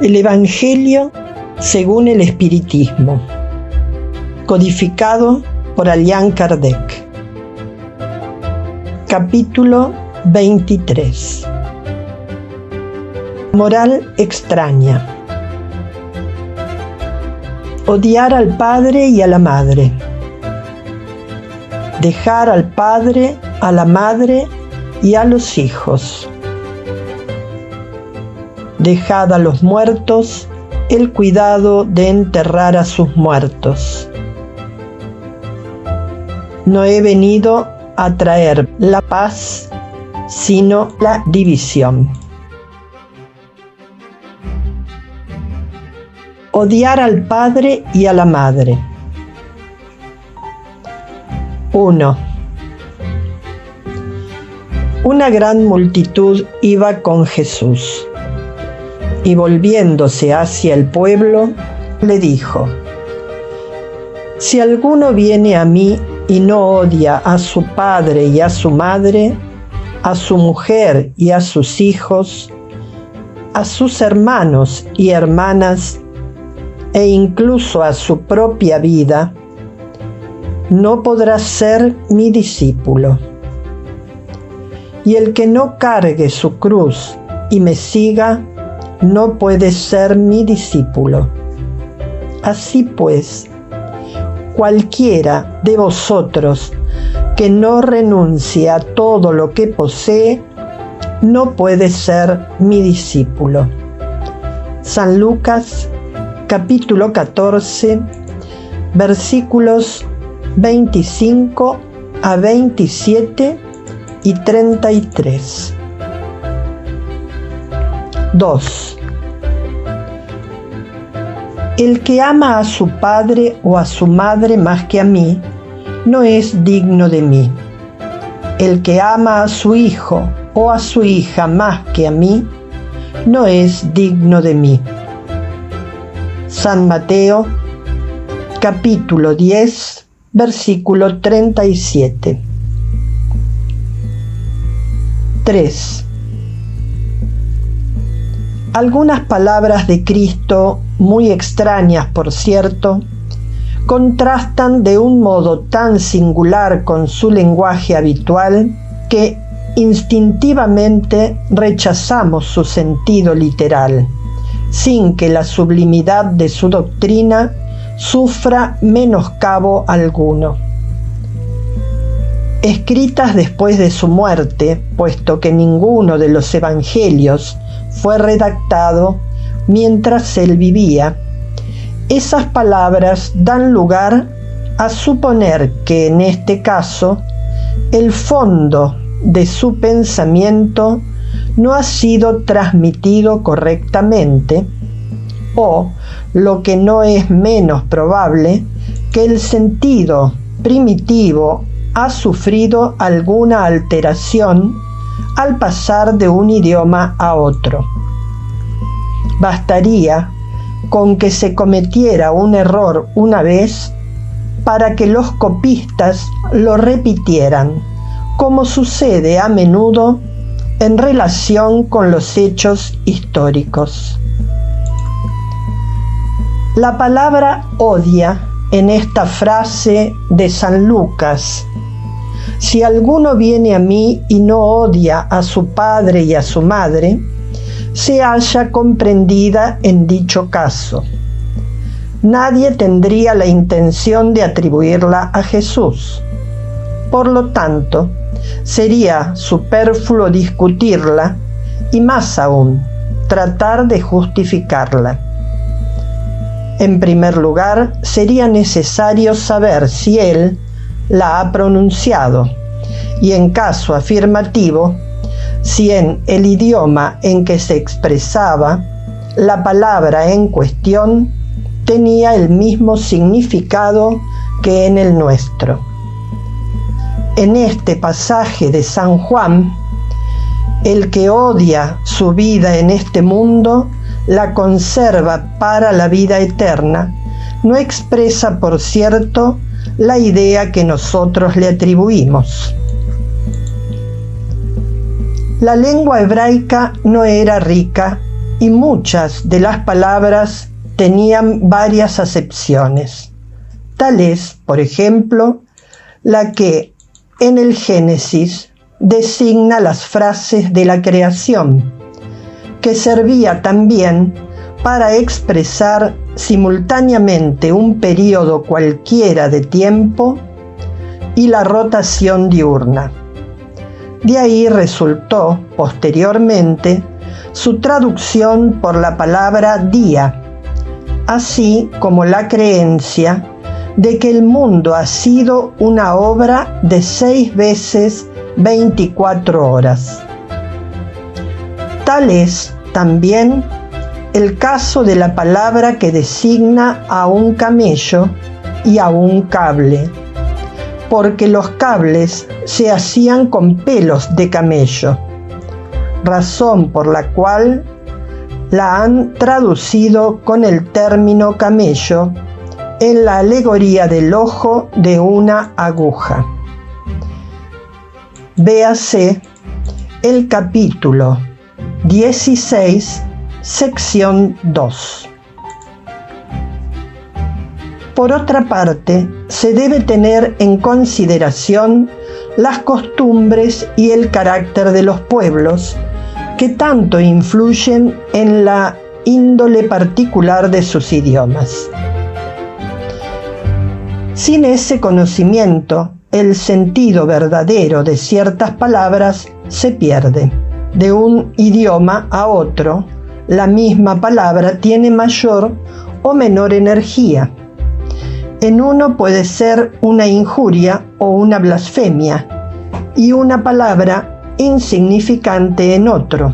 El Evangelio según el Espiritismo, codificado por Allan Kardec. Capítulo 23. Moral extraña. Odiar al padre y a la madre. Dejar al padre, a la madre y a los hijos. Dejad a los muertos el cuidado de enterrar a sus muertos. No he venido a traer la paz, sino la división. Odiar al padre y a la madre. 1. Una gran multitud iba con Jesús, y volviéndose hacia el pueblo, le dijo: Si alguno viene a mí y no odia a su padre y a su madre, a su mujer y a sus hijos, a sus hermanos y hermanas, e incluso a su propia vida, no podrá ser mi discípulo. Y el que no cargue su cruz y me siga, no puede ser mi discípulo. Así pues, cualquiera de vosotros que no renuncie a todo lo que posee, no puede ser mi discípulo. San Lucas, capítulo 14, versículos 25 a 27 y 33. 2. El que ama a su padre o a su madre más que a mí, no es digno de mí. El que ama a su hijo o a su hija más que a mí, no es digno de mí. San Mateo, capítulo 10, versículo 37. 3. Algunas palabras de Cristo, muy extrañas por cierto, contrastan de un modo tan singular con su lenguaje habitual que instintivamente rechazamos su sentido literal, sin que la sublimidad de su doctrina sufra menoscabo alguno. Escritas después de su muerte, puesto que ninguno de los evangelios fue redactado mientras él vivía, esas palabras dan lugar a suponer que en este caso el fondo de su pensamiento no ha sido transmitido correctamente, o, lo que no es menos probable, que el sentido primitivo ha sufrido alguna alteración al pasar de un idioma a otro. Bastaría con que se cometiera un error una vez para que los copistas lo repitieran, como sucede a menudo en relación con los hechos históricos. La palabra odia en esta frase de San Lucas: si alguno viene a mí y no odia a su padre y a su madre, se halla comprendida en dicho caso. Nadie tendría la intención de atribuirla a Jesús. Por lo tanto, sería superfluo discutirla y más aún, tratar de justificarla. En primer lugar, sería necesario saber si él la ha pronunciado y, en caso afirmativo, si en el idioma en que se expresaba la palabra en cuestión tenía el mismo significado que en el nuestro. En este pasaje de San Juan, el que odia su vida en este mundo la conserva para la vida eterna, no expresa, por cierto, la idea que nosotros le atribuimos. La lengua hebraica no era rica y muchas de las palabras tenían varias acepciones. Tal es, por ejemplo, la que en el Génesis designa las frases de la creación, que servía también para expresar simultáneamente un periodo cualquiera de tiempo y la rotación diurna. De ahí resultó, posteriormente, su traducción por la palabra día, así como la creencia de que el mundo ha sido una obra de 6 veces 24 horas. Tal es también el caso de la palabra que designa a un camello y a un cable, porque los cables se hacían con pelos de camello, razón por la cual la han traducido con el término camello en la alegoría del ojo de una aguja. Véase el capítulo 16, sección 2. Por otra parte, se debe tener en consideración las costumbres y el carácter de los pueblos, que tanto influyen en la índole particular de sus idiomas. Sin ese conocimiento, el sentido verdadero de ciertas palabras se pierde. De un idioma a otro, la misma palabra tiene mayor o menor energía. En uno puede ser una injuria o una blasfemia, y una palabra insignificante en otro,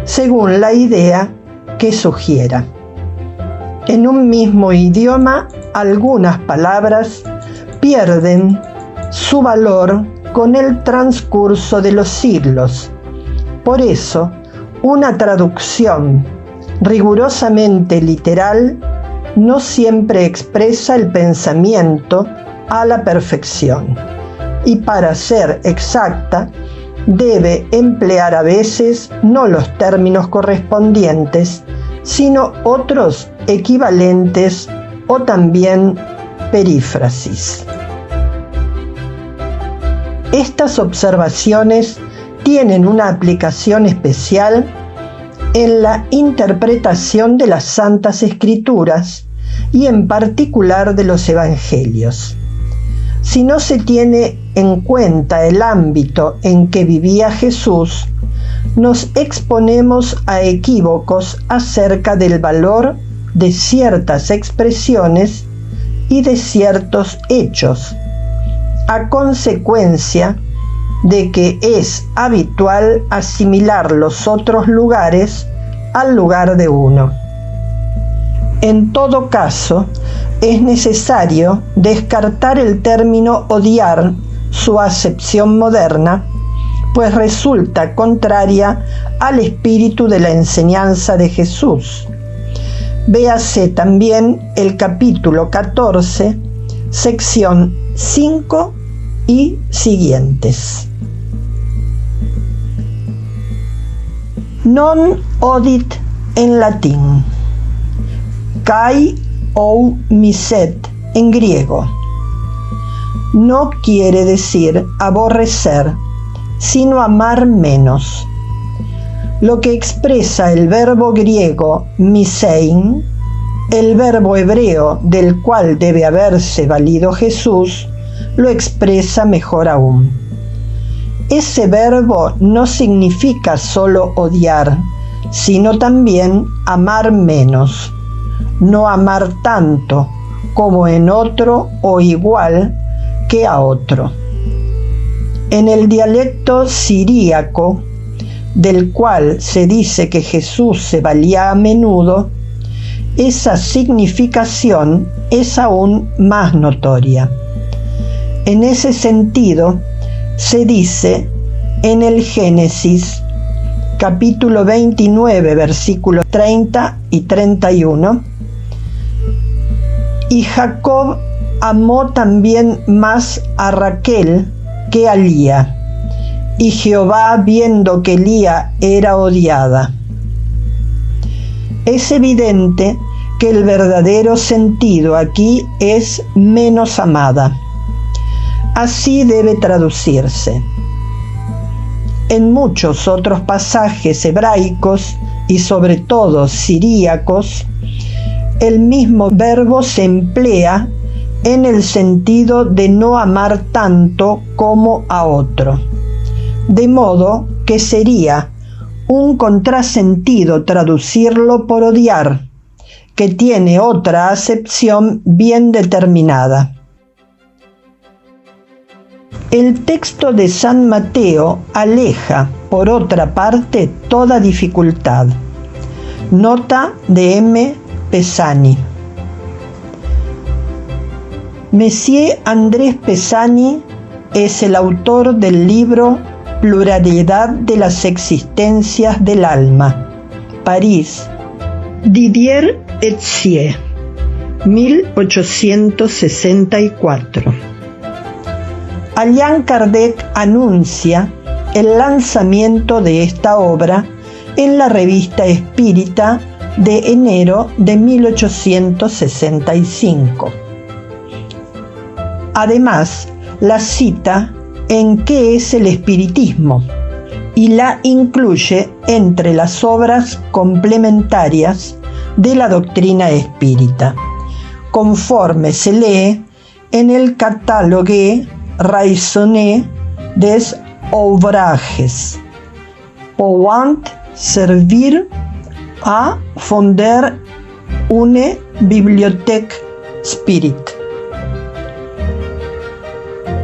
según la idea que sugiera. En un mismo idioma, algunas palabras pierden su valor con el transcurso de los siglos. Por eso, una traducción rigurosamente literal no siempre expresa el pensamiento a la perfección, y para ser exacta, debe emplear a veces no los términos correspondientes, sino otros equivalentes o también perífrasis. Estas observaciones tienen una aplicación especial en la interpretación de las Santas Escrituras y en particular de los Evangelios. Si no se tiene en cuenta el ámbito en que vivía Jesús, nos exponemos a equívocos acerca del valor de ciertas expresiones y de ciertos hechos, a consecuencia de que es habitual asimilar los otros lugares al lugar de uno. En todo caso, es necesario descartar el término odiar, su acepción moderna, pues resulta contraria al espíritu de la enseñanza de Jesús. Véase también el capítulo 14, sección 5 y siguientes. Non odit en latín, kai ou miset en griego. No quiere decir aborrecer, sino amar menos. Lo que expresa el verbo griego misein, el verbo hebreo del cual debe haberse valido Jesús, lo expresa mejor aún. Ese verbo no significa solo odiar, sino también amar menos, no amar tanto como en otro o igual que a otro. En el dialecto siríaco, del cual se dice que Jesús se valía a menudo, esa significación es aún más notoria. En ese sentido, se dice en el Génesis, capítulo 29, versículos 30 y 31, y Jacob amó también más a Raquel que a Lía, y Jehová, viendo que Lía era odiada. es evidente que el verdadero sentido aquí es menos amada. Así debe traducirse. En muchos otros pasajes hebraicos y sobre todo siríacos, el mismo verbo se emplea en el sentido de no amar tanto como a otro, de modo que sería un contrasentido traducirlo por odiar, que tiene otra acepción bien determinada. El texto de San Mateo aleja, por otra parte, toda dificultad. Nota de M. Pesani. Monsieur Andrés Pesani es el autor del libro Pluralidad de las existencias del alma, París, Didier et Siey, 1864. Allan Kardec anuncia el lanzamiento de esta obra en la Revista Espírita de enero de 1865. Además, la cita en qué es el espiritismo y la incluye entre las obras complementarias de la doctrina espírita, conforme se lee en el Catalogue raisonné des ouvrages, pouvant servir à fonder une bibliothèque spirit.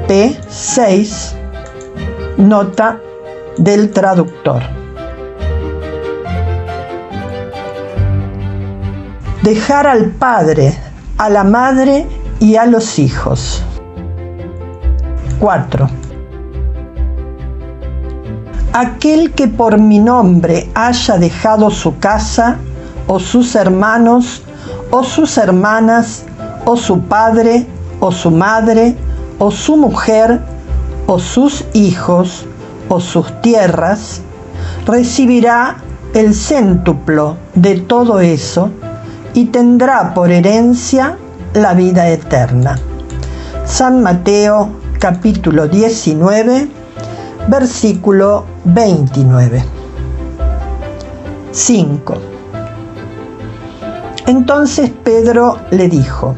P6, nota del traductor. Dejar al padre, a la madre y a los hijos. 4. Aquel que por mi nombre haya dejado su casa, o sus hermanos, o sus hermanas, o su padre, o su madre, o su mujer, o sus hijos, o sus tierras, recibirá el céntuplo de todo eso y tendrá por herencia la vida eterna. San Mateo, capítulo 19, versículo 29. 5. Entonces Pedro le dijo: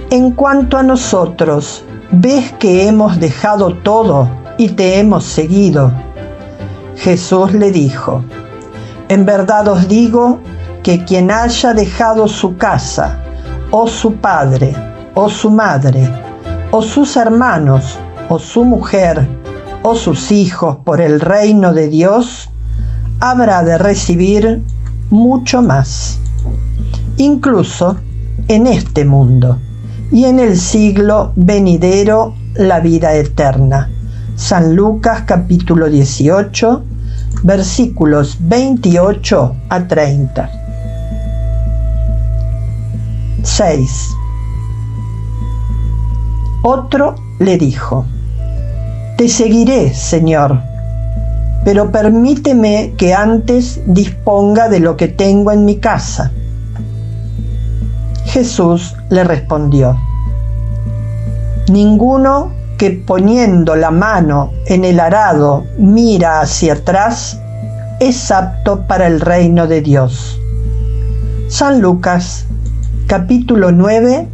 en cuanto a nosotros, ¿ves que hemos dejado todo y te hemos seguido? Jesús le dijo: en verdad os digo que quien haya dejado su casa, o su padre, o su madre, o sus hermanos, o su mujer, o sus hijos por el reino de Dios, habrá de recibir mucho más, incluso en este mundo, y en el siglo venidero la vida eterna. San Lucas capítulo 18, versículos 28 a 30. 6. Otro le dijo: te seguiré, Señor, pero permíteme que antes disponga de lo que tengo en mi casa. Jesús le respondió: ninguno que poniendo la mano en el arado mira hacia atrás es apto para el reino de Dios. San Lucas, capítulo 9,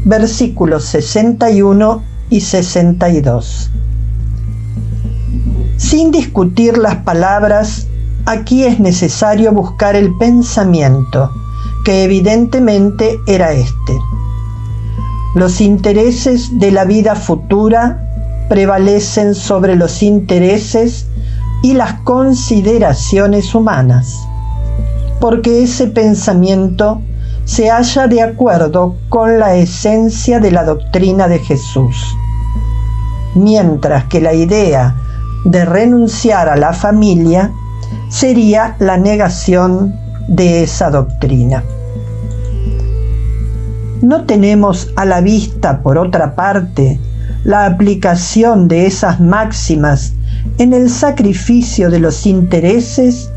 versículos 61 y 62. Sin discutir las palabras, aquí es necesario buscar el pensamiento, que evidentemente era este. Los intereses de la vida futura prevalecen sobre los intereses y las consideraciones humanas, porque ese pensamiento se halla de acuerdo con la esencia de la doctrina de Jesús, mientras que la idea de renunciar a la familia sería la negación de esa doctrina. ¿No tenemos a la vista, por otra parte, la aplicación de esas máximas en el sacrificio de los intereses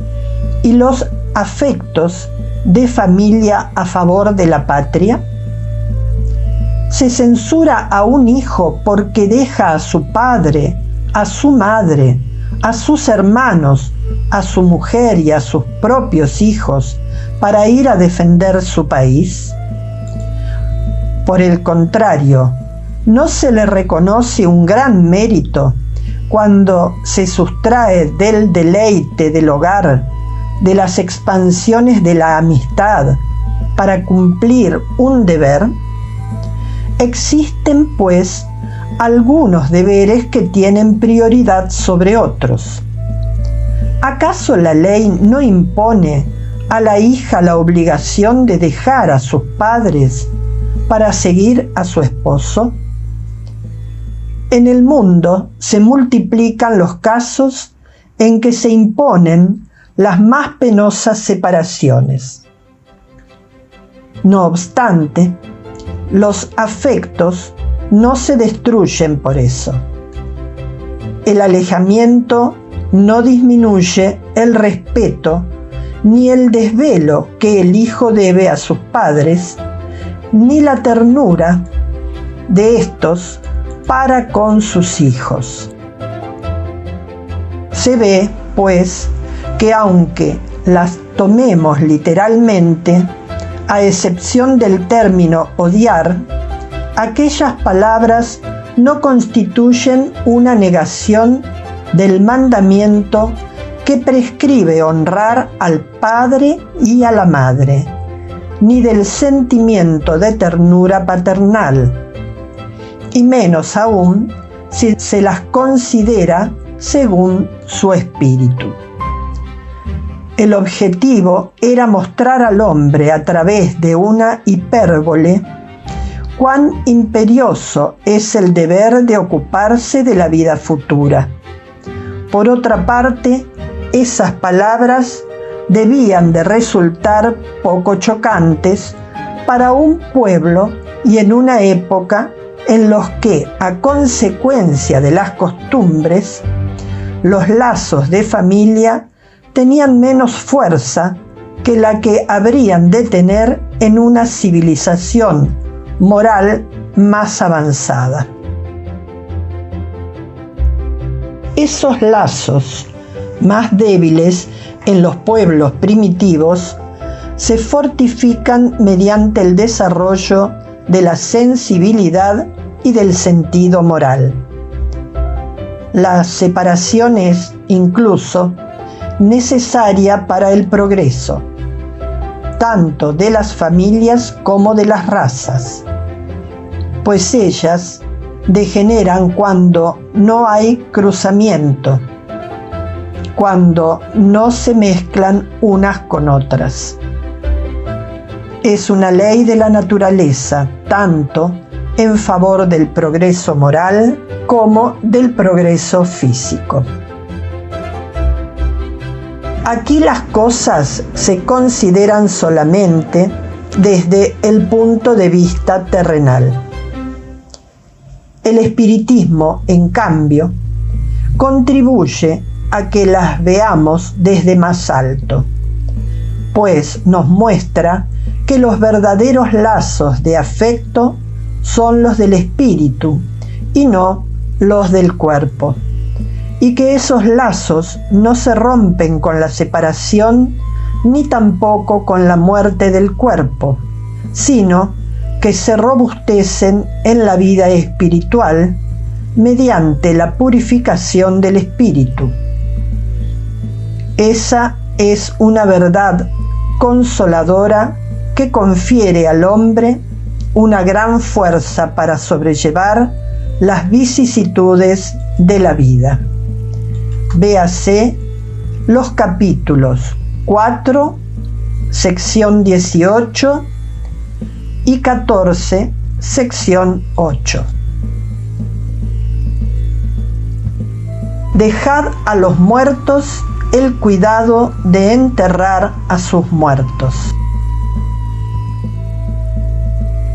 y los afectos de familia a favor de la patria? ¿Se censura a un hijo porque deja a su padre, a su madre, a sus hermanos, a su mujer y a sus propios hijos para ir a defender su país? Por el contrario, ¿no se le reconoce un gran mérito cuando se sustrae del deleite del hogar, de las expansiones de la amistad, para cumplir un deber? Existen, pues, algunos deberes que tienen prioridad sobre otros. ¿Acaso la ley no impone a la hija la obligación de dejar a sus padres para seguir a su esposo? En el mundo se multiplican los casos en que se imponen las más penosas separaciones. No obstante, los afectos no se destruyen por eso. El alejamiento no disminuye el respeto ni el desvelo que el hijo debe a sus padres, ni la ternura de estos para con sus hijos. Se ve, pues, que aunque las tomemos literalmente, a excepción del término odiar, aquellas palabras no constituyen una negación del mandamiento que prescribe honrar al padre y a la madre, ni del sentimiento de ternura paternal, y menos aún si se las considera según su espíritu. El objetivo era mostrar al hombre a través de una hipérbole cuán imperioso es el deber de ocuparse de la vida futura. Por otra parte, esas palabras debían de resultar poco chocantes para un pueblo y en una época en los que, a consecuencia de las costumbres, los lazos de familia tenían menos fuerza que la que habrían de tener en una civilización moral más avanzada. Esos lazos más débiles en los pueblos primitivos se fortifican mediante el desarrollo de la sensibilidad y del sentido moral. La separación es, incluso, necesaria para el progreso, tanto de las familias como de las razas, pues ellas degeneran cuando no hay cruzamiento, cuando no se mezclan unas con otras. Es una ley de la naturaleza, tanto en favor del progreso moral como del progreso físico. Aquí las cosas se consideran solamente desde el punto de vista terrenal. El espiritismo, en cambio, contribuye a que las veamos desde más alto, pues nos muestra que los verdaderos lazos de afecto son los del espíritu y no los del cuerpo, y que esos lazos no se rompen con la separación ni tampoco con la muerte del cuerpo, sino que se robustecen en la vida espiritual mediante la purificación del espíritu. Esa es una verdad consoladora que confiere al hombre una gran fuerza para sobrellevar las vicisitudes de la vida. Véase los capítulos 4, sección 18 y 14, sección 8. Dejad a los muertos el cuidado de enterrar a sus muertos.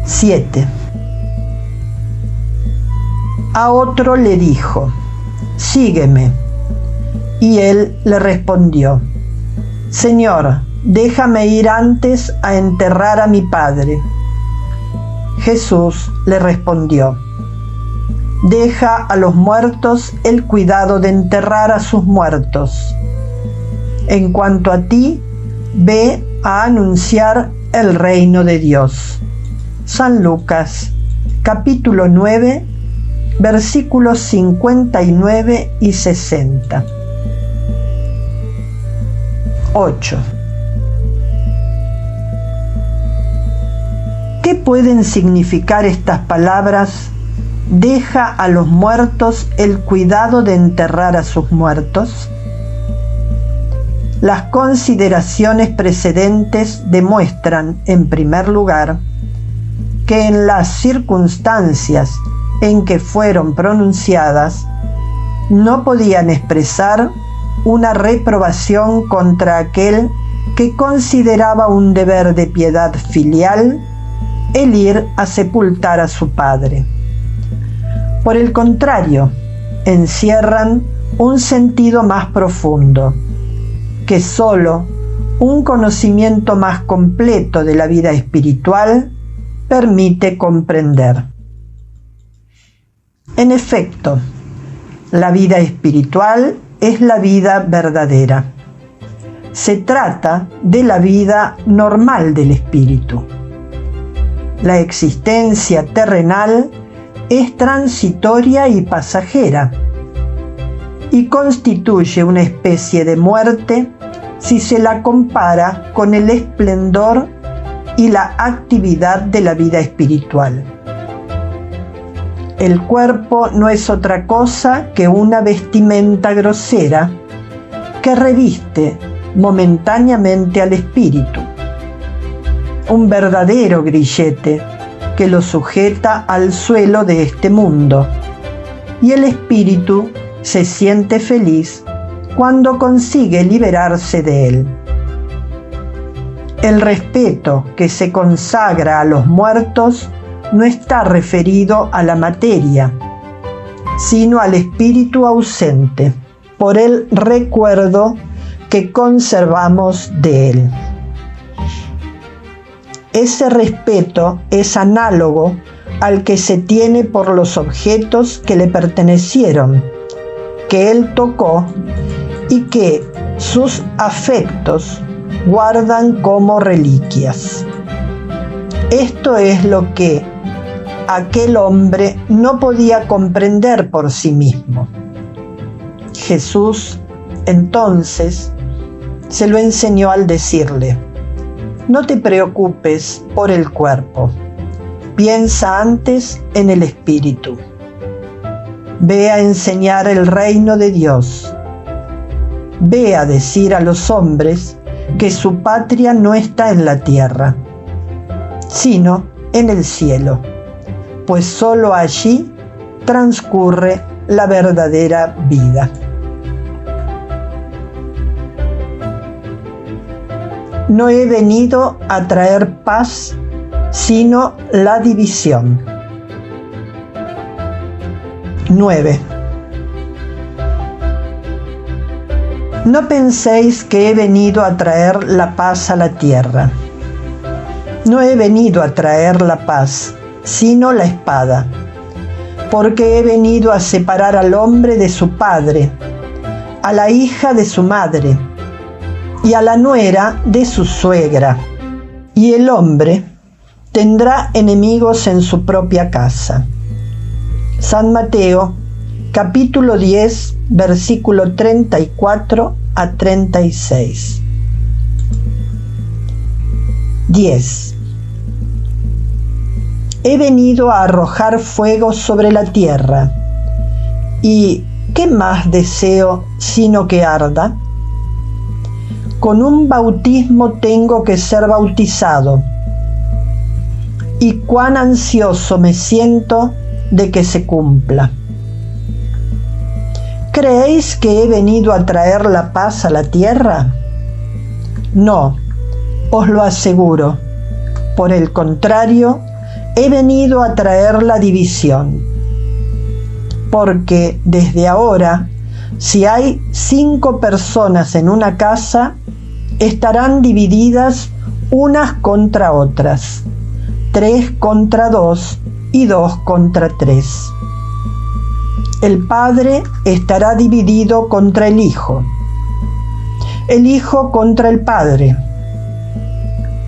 7. A otro le dijo: sígueme. Y él le respondió: Señor, déjame ir antes a enterrar a mi padre. Jesús le respondió: deja a los muertos el cuidado de enterrar a sus muertos. En cuanto a ti, ve a anunciar el reino de Dios. San Lucas, capítulo 9, versículos 59 y 60. 8. ¿Qué pueden significar estas palabras? Deja a los muertos el cuidado de enterrar a sus muertos. Las consideraciones precedentes demuestran, en primer lugar, que en las circunstancias en que fueron pronunciadas, no podían expresar una reprobación contra aquel que consideraba un deber de piedad filial el ir a sepultar a su padre. Por el contrario, encierran un sentido más profundo, que solo un conocimiento más completo de la vida espiritual permite comprender. En efecto, la vida espiritual es la vida verdadera. Se trata de la vida normal del espíritu. La existencia terrenal es transitoria y pasajera, y constituye una especie de muerte si se la compara con el esplendor y la actividad de la vida espiritual. El cuerpo no es otra cosa que una vestimenta grosera que reviste momentáneamente al espíritu, un verdadero grillete que lo sujeta al suelo de este mundo, y el espíritu se siente feliz cuando consigue liberarse de él. El respeto que se consagra a los muertos no está referido a la materia, sino al espíritu ausente, por el recuerdo que conservamos de él. Ese respeto es análogo al que se tiene por los objetos que le pertenecieron, que él tocó y que sus afectos guardan como reliquias. Esto es lo que aquel hombre no podía comprender por sí mismo. Jesús, entonces, se lo enseñó al decirle: no te preocupes por el cuerpo, piensa antes en el espíritu. Ve a enseñar el reino de Dios. Ve a decir a los hombres que su patria no está en la tierra, sino en el cielo, pues solo allí transcurre la verdadera vida. No he venido a traer paz, sino la división. 9. No penséis que he venido a traer la paz a la tierra. No he venido a traer la paz, sino la espada, porque he venido a separar al hombre de su padre, a la hija de su madre, y a la nuera de su suegra, y el hombre tendrá enemigos en su propia casa. San Mateo, capítulo 10, versículo 34 a 36. 10. He venido a arrojar fuego sobre la tierra, y ¿qué más deseo sino que arda? Con un bautismo tengo que ser bautizado, y cuán ansioso me siento de que se cumpla. ¿Creéis que he venido a traer la paz a la tierra? No, os lo aseguro. Por el contrario, he venido a traer la división. Porque desde ahora, si hay 5 personas en una casa, estarán divididas unas contra otras, 3 contra 2 y 2 contra 3. El Padre estará dividido contra el Hijo contra el Padre,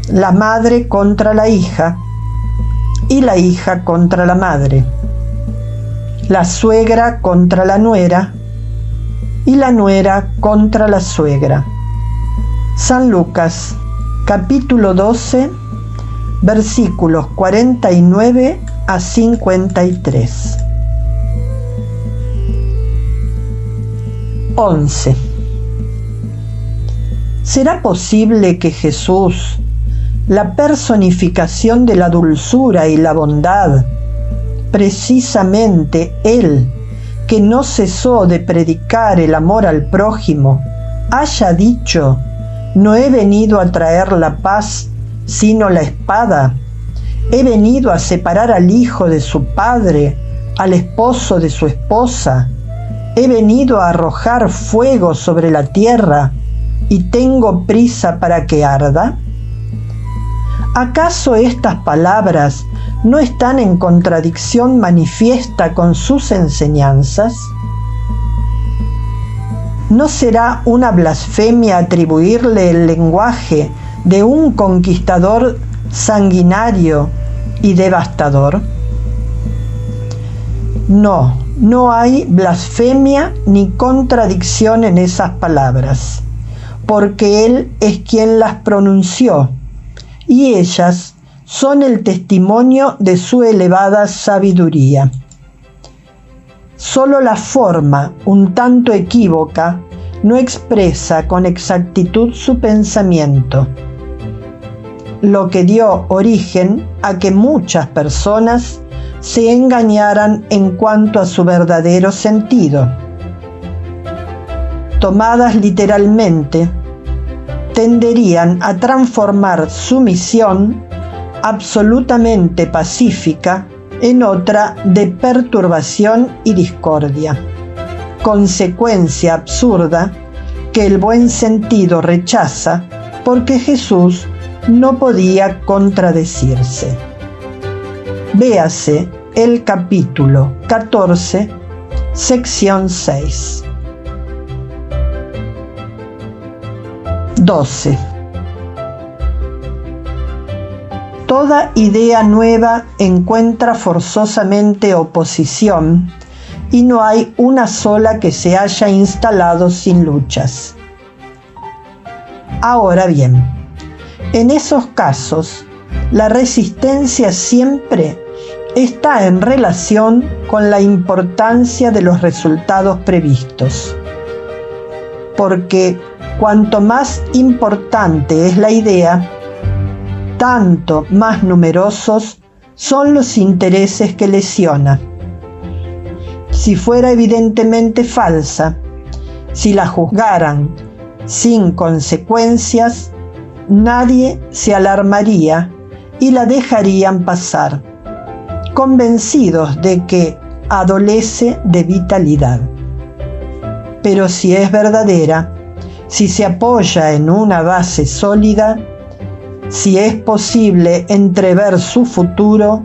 la madre contra la hija y la hija contra la madre, la suegra contra la nuera y la nuera contra la suegra. San Lucas, capítulo 12, versículos 49 a 53. 11. ¿Será posible que Jesús, la personificación de la dulzura y la bondad, precisamente Él, que no cesó de predicar el amor al prójimo, haya dicho: no he venido a traer la paz, sino la espada? He venido a separar al hijo de su padre, al esposo de su esposa. He venido a arrojar fuego sobre la tierra, y tengo prisa para que arda. ¿Acaso estas palabras no están en contradicción manifiesta con sus enseñanzas? ¿No será una blasfemia atribuirle el lenguaje de un conquistador sanguinario y devastador? No hay blasfemia ni contradicción en esas palabras, porque Él es quien las pronunció, y ellas son el testimonio de su elevada sabiduría. Solo la forma, un tanto equívoca, no expresa con exactitud su pensamiento, lo que dio origen a que muchas personas se engañaran en cuanto a su verdadero sentido. Tomadas literalmente, tenderían a transformar su misión absolutamente pacífica en otra de perturbación y discordia, consecuencia absurda que el buen sentido rechaza porque Jesús no podía contradecirse. Véase el capítulo 14, sección 6. 12. Toda idea nueva encuentra forzosamente oposición, y no hay una sola que se haya instalado sin luchas. Ahora bien, en esos casos, la resistencia siempre está en relación con la importancia de los resultados previstos, porque cuanto más importante es la idea, tanto más numerosos son los intereses que lesiona. Si fuera evidentemente falsa, si la juzgaran sin consecuencias, nadie se alarmaría y la dejarían pasar, convencidos de que adolece de vitalidad. Pero si es verdadera, si se apoya en una base sólida, si es posible entrever su futuro,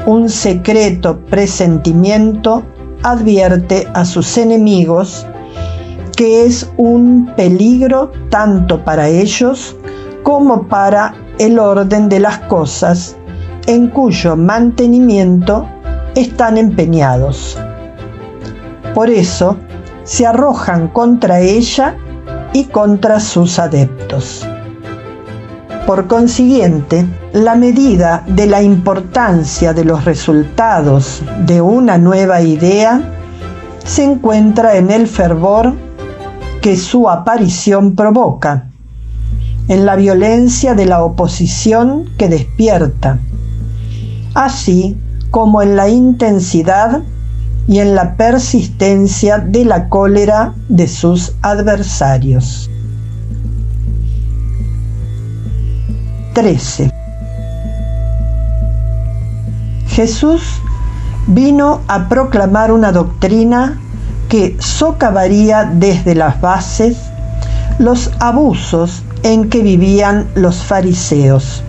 un secreto presentimiento advierte a sus enemigos que es un peligro tanto para ellos como para el orden de las cosas en cuyo mantenimiento están empeñados. Por eso se arrojan contra ella y contra sus adeptos. Por consiguiente, la medida de la importancia de los resultados de una nueva idea se encuentra en el fervor que su aparición provoca, en la violencia de la oposición que despierta, así como en la intensidad y en la persistencia de la cólera de sus adversarios. 13. Jesús vino a proclamar una doctrina que socavaría desde las bases los abusos en que vivían los fariseos,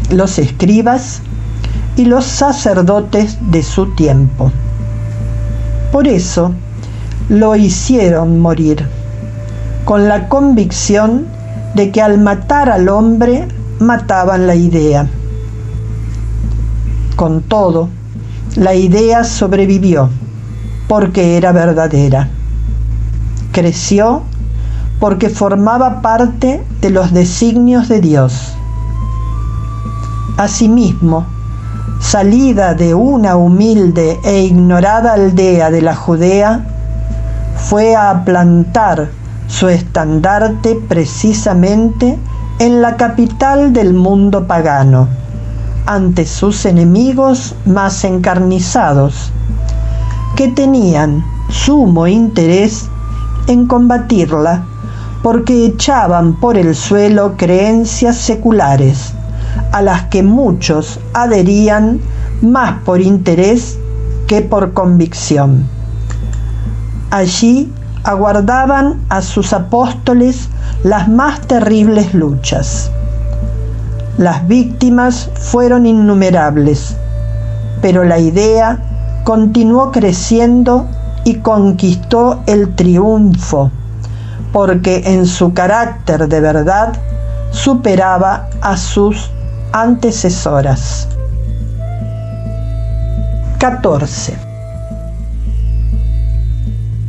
los escribas y los sacerdotes de su tiempo. Por eso lo hicieron morir, con la convicción de que al matar al hombre mataban la idea. Con todo, la idea sobrevivió porque era verdadera. Creció porque formaba parte de los designios de Dios. Asimismo, salida de una humilde e ignorada aldea de la Judea, fue a plantar su estandarte precisamente en la capital del mundo pagano, ante sus enemigos más encarnizados, que tenían sumo interés en combatirla porque echaban por el suelo creencias seculares, a las que muchos adherían más por interés que por convicción. Allí aguardaban a sus apóstoles las más terribles luchas. Las víctimas fueron innumerables, pero la idea continuó creciendo y conquistó el triunfo, porque en su carácter de verdad superaba a sus antecesoras. 14.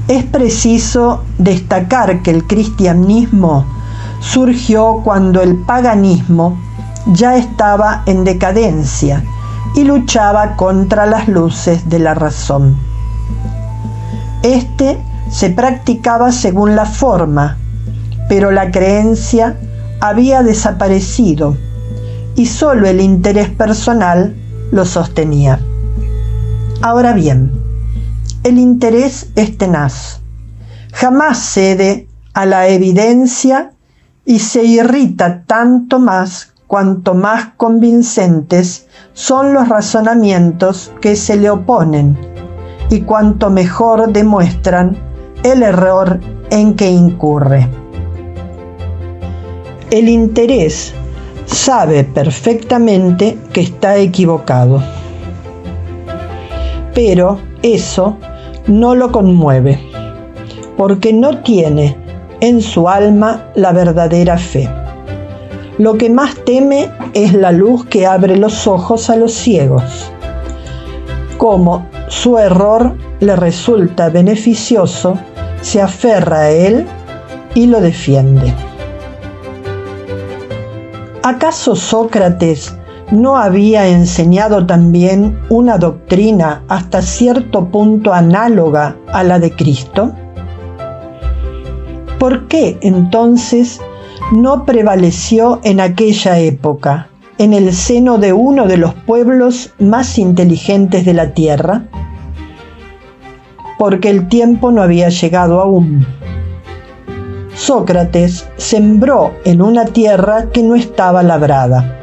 Es preciso destacar que el cristianismo surgió cuando el paganismo ya estaba en decadencia y luchaba contra las luces de la razón. Este se practicaba según la forma, pero la creencia había desaparecido y solo el interés personal lo sostenía. Ahora bien, el interés es tenaz, jamás cede a la evidencia y se irrita tanto más cuanto más convincentes son los razonamientos que se le oponen y cuanto mejor demuestran el error en que incurre. El interés sabe perfectamente que está equivocado, pero eso no lo conmueve, porque no tiene en su alma la verdadera fe. Lo que más teme es la luz que abre los ojos a los ciegos. Como su error le resulta beneficioso, se aferra a él y lo defiende. ¿Acaso Sócrates no había enseñado también una doctrina hasta cierto punto análoga a la de Cristo? ¿Por qué entonces no prevaleció en aquella época, en el seno de uno de los pueblos más inteligentes de la tierra? Porque el tiempo no había llegado aún. Sócrates sembró en una tierra que no estaba labrada.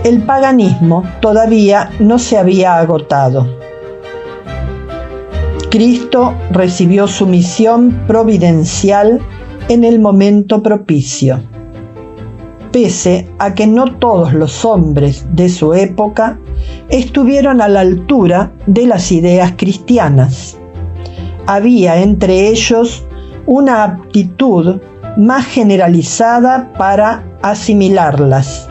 El paganismo todavía no se había agotado. Cristo recibió su misión providencial en el momento propicio, pese a que no todos los hombres de su época estuvieron a la altura de las ideas cristianas. Había entre ellos una aptitud más generalizada para asimilarlas,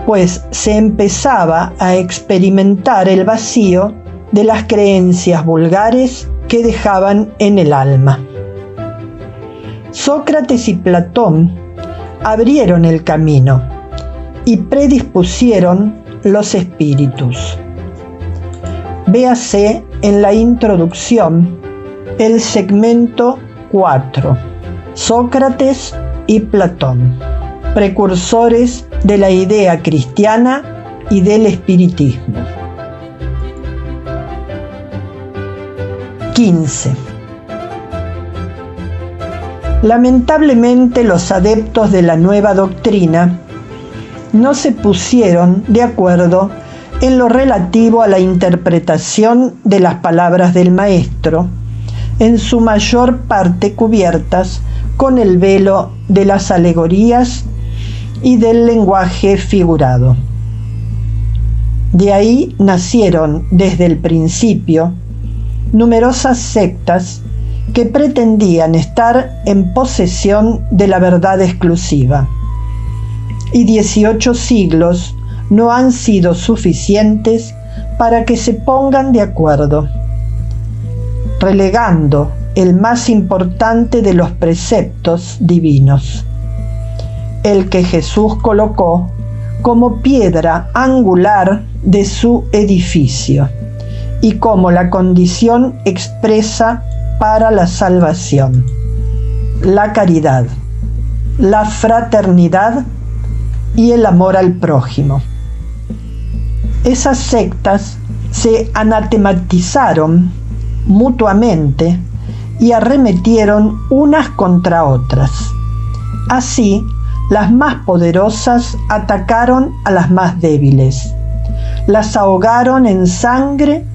pues se empezaba a experimentar el vacío de las creencias vulgares que dejaban en el alma. Sócrates y Platón abrieron el camino y predispusieron los espíritus. Véase en la introducción el segmento 4, Sócrates y Platón, precursores de la idea cristiana y del espiritismo. 15. Lamentablemente, los adeptos de la nueva doctrina no se pusieron de acuerdo en lo relativo a la interpretación de las palabras del maestro, en su mayor parte cubiertas con el velo de las alegorías y del lenguaje figurado. De ahí nacieron desde el principio numerosas sectas que pretendían estar en posesión de la verdad exclusiva. Y 18 siglos no han sido suficientes para que se pongan de acuerdo, relegando el más importante de los preceptos divinos, el que Jesús colocó como piedra angular de su edificio y como la condición expresa para la salvación: la caridad, la fraternidad y el amor al prójimo. Esas sectas se anatematizaron mutuamente y arremetieron unas contra otras. Así, las más poderosas atacaron a las más débiles, las ahogaron en sangre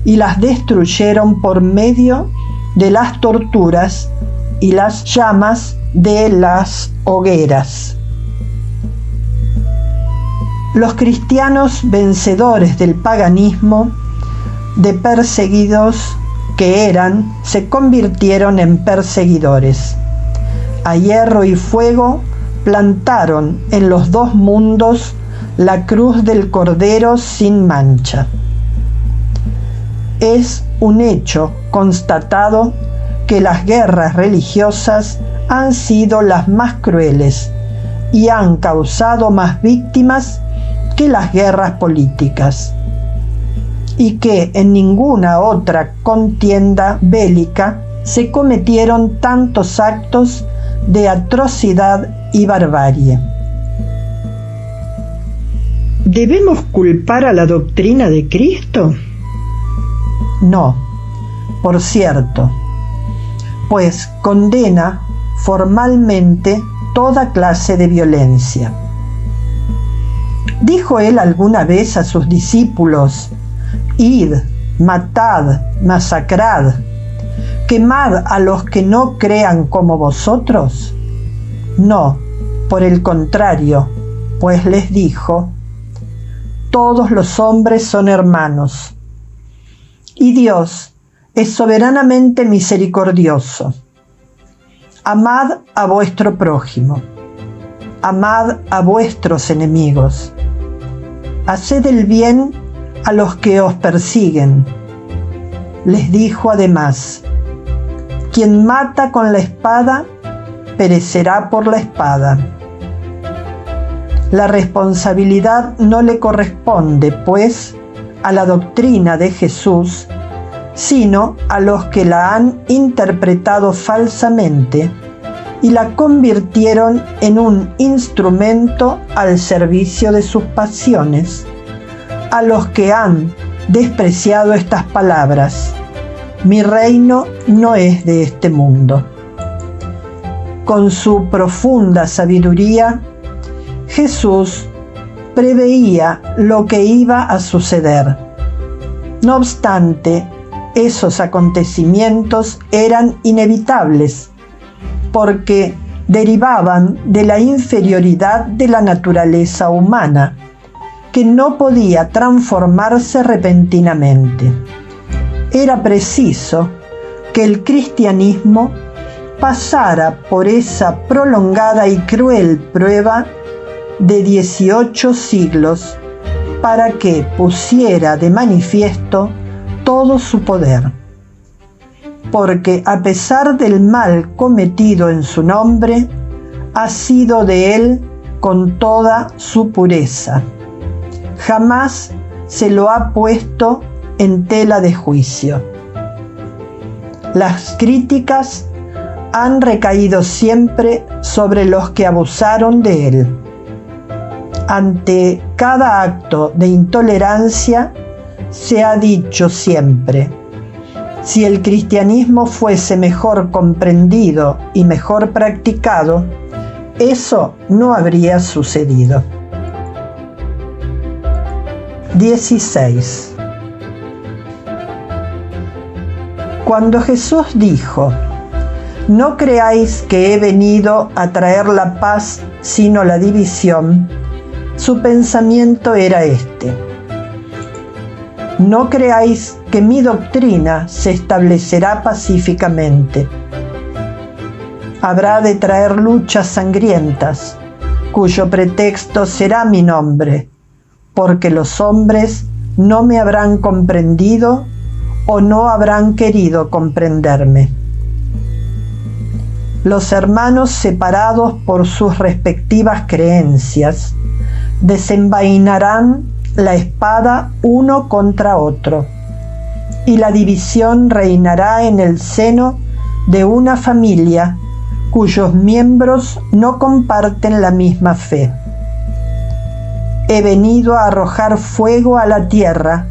y las destruyeron por medio de las torturas y las llamas de las hogueras. Los cristianos vencedores del paganismo, de perseguidos que eran, se convirtieron en perseguidores. A hierro y fuego plantaron en los dos mundos la cruz del Cordero sin mancha. Es un hecho constatado que las guerras religiosas han sido las más crueles y han causado más víctimas que las guerras políticas, y que en ninguna otra contienda bélica se cometieron tantos actos de atrocidad y barbarie. ¿Debemos culpar a la doctrina de Cristo? No, por cierto, pues condena formalmente toda clase de violencia. ¿Dijo él alguna vez a sus discípulos: id, matad, masacrad, quemad a los que no crean como vosotros? No, por el contrario, pues les dijo: todos los hombres son hermanos, y Dios es soberanamente misericordioso. Amad a vuestro prójimo, amad a vuestros enemigos, haced el bien a los que os persiguen. Les dijo además: quien mata con la espada, perecerá por la espada. La responsabilidad no le corresponde, pues, a la doctrina de Jesús, sino a los que la han interpretado falsamente y la convirtieron en un instrumento al servicio de sus pasiones, a los que han despreciado estas palabras: mi reino no es de este mundo. Con su profunda sabiduría, Jesús preveía lo que iba a suceder. No obstante, esos acontecimientos eran inevitables, porque derivaban de la inferioridad de la naturaleza humana, que no podía transformarse repentinamente. Era preciso que el cristianismo pasara por esa prolongada y cruel prueba de 18 siglos para que pusiera de manifiesto todo su poder. Porque a pesar del mal cometido en su nombre, ha sido de él con toda su pureza. Jamás se lo ha puesto en tela de juicio. Las críticas han recaído siempre sobre los que abusaron de él. Ante cada acto de intolerancia se ha dicho siempre: si el cristianismo fuese mejor comprendido y mejor practicado, eso no habría sucedido. 16. Cuando Jesús dijo: No creáis que he venido a traer la paz, sino la división. Su pensamiento era este: no creáis que mi doctrina se establecerá pacíficamente. Habrá de traer luchas sangrientas, cuyo pretexto será mi nombre, porque los hombres no me habrán comprendido o no habrán querido comprenderme. Los hermanos, separados por sus respectivas creencias, desenvainarán la espada uno contra otro, y la división reinará en el seno de una familia cuyos miembros no comparten la misma fe. He venido a arrojar fuego a la tierra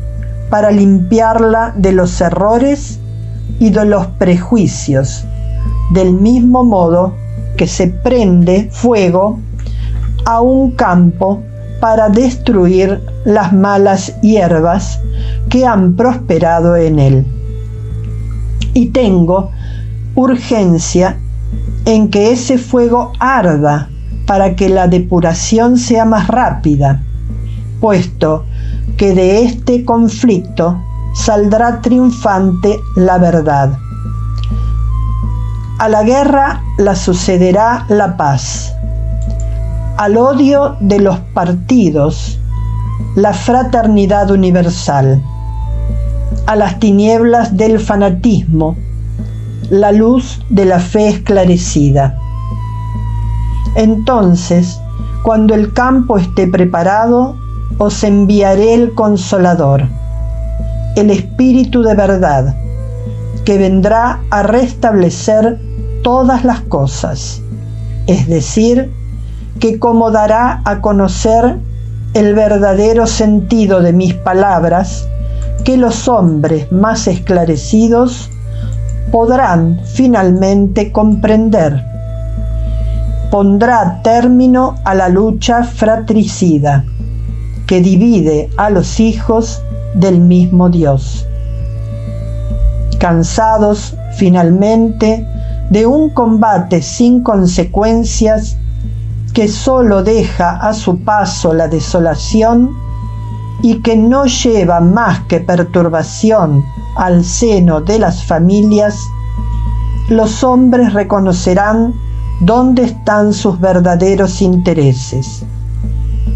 para limpiarla de los errores y de los prejuicios, del mismo modo que se prende fuego a un campo para destruir las malas hierbas que han prosperado en él. Y tengo urgencia en que ese fuego arda para que la depuración sea más rápida, puesto que de este conflicto saldrá triunfante la verdad. A la guerra la sucederá la paz, al odio de los partidos la fraternidad universal, a las tinieblas del fanatismo la luz de la fe esclarecida. Entonces, cuando el campo esté preparado, os enviaré el Consolador, el Espíritu de verdad, que vendrá a restablecer todas las cosas, es decir, que como dará a conocer el verdadero sentido de mis palabras, que los hombres más esclarecidos podrán finalmente comprender. Pondrá término a la lucha fratricida que divide a los hijos del mismo Dios. Cansados finalmente de un combate sin consecuencias que solo deja a su paso la desolación y que no lleva más que perturbación al seno de las familias, los hombres reconocerán dónde están sus verdaderos intereses,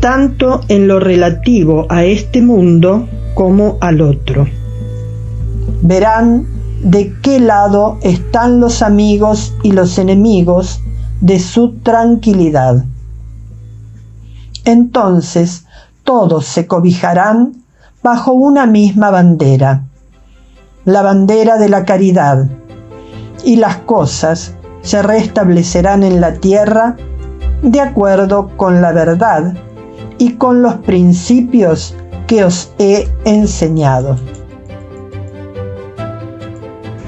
tanto en lo relativo a este mundo como al otro. Verán de qué lado están los amigos y los enemigos de su tranquilidad. Entonces todos se cobijarán bajo una misma bandera, la bandera de la caridad, y las cosas se restablecerán en la tierra de acuerdo con la verdad y con los principios que os he enseñado.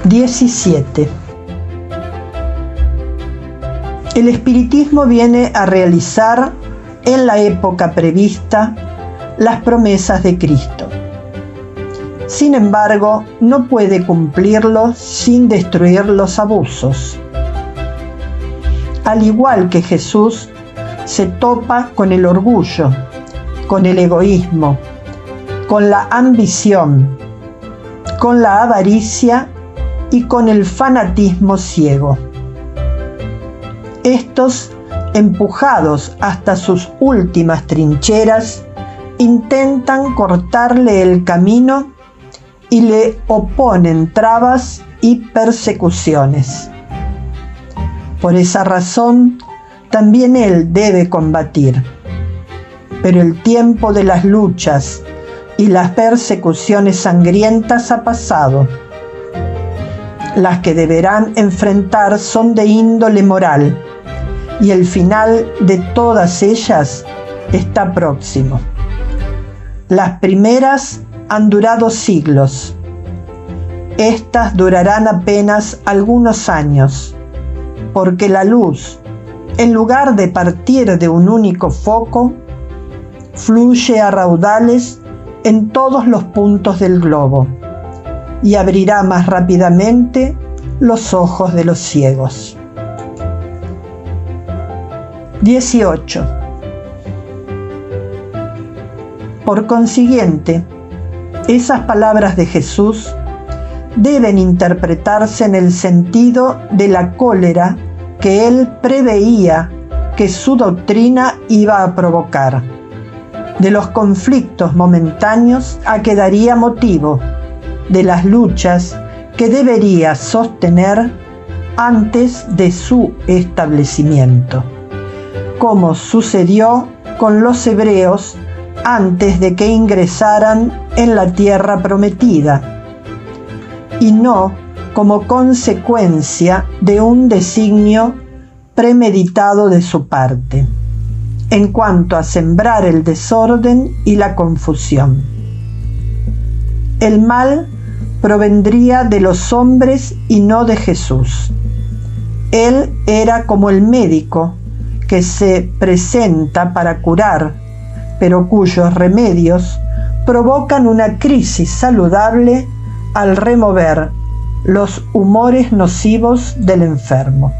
17. El espiritismo viene a realizar en la época prevista las promesas de Cristo. Sin embargo, no puede cumplirlos sin destruir los abusos. Al igual que Jesús, se topa con el orgullo, con el egoísmo, con la ambición, con la avaricia y con el fanatismo ciego. Estos, empujados hasta sus últimas trincheras, intentan cortarle el camino y le oponen trabas y persecuciones. Por esa razón, también él debe combatir. Pero el tiempo de las luchas y las persecuciones sangrientas ha pasado. Las que deberán enfrentar son de índole moral, y el final de todas ellas está próximo. Las primeras han durado siglos. Estas durarán apenas algunos años, porque la luz, en lugar de partir de un único foco, fluye a raudales en todos los puntos del globo y abrirá más rápidamente los ojos de los ciegos. 18. Por consiguiente, esas palabras de Jesús deben interpretarse en el sentido de la cólera que él preveía que su doctrina iba a provocar, de los conflictos momentáneos a que daría motivo, de las luchas que debería sostener antes de su establecimiento, como sucedió con los hebreos antes de que ingresaran en la tierra prometida, y no como consecuencia de un designio premeditado de su parte, en cuanto a sembrar el desorden y la confusión. El mal provendría de los hombres y no de Jesús. Él era como el médico que se presenta para curar, pero cuyos remedios provocan una crisis saludable al remover los humores nocivos del enfermo.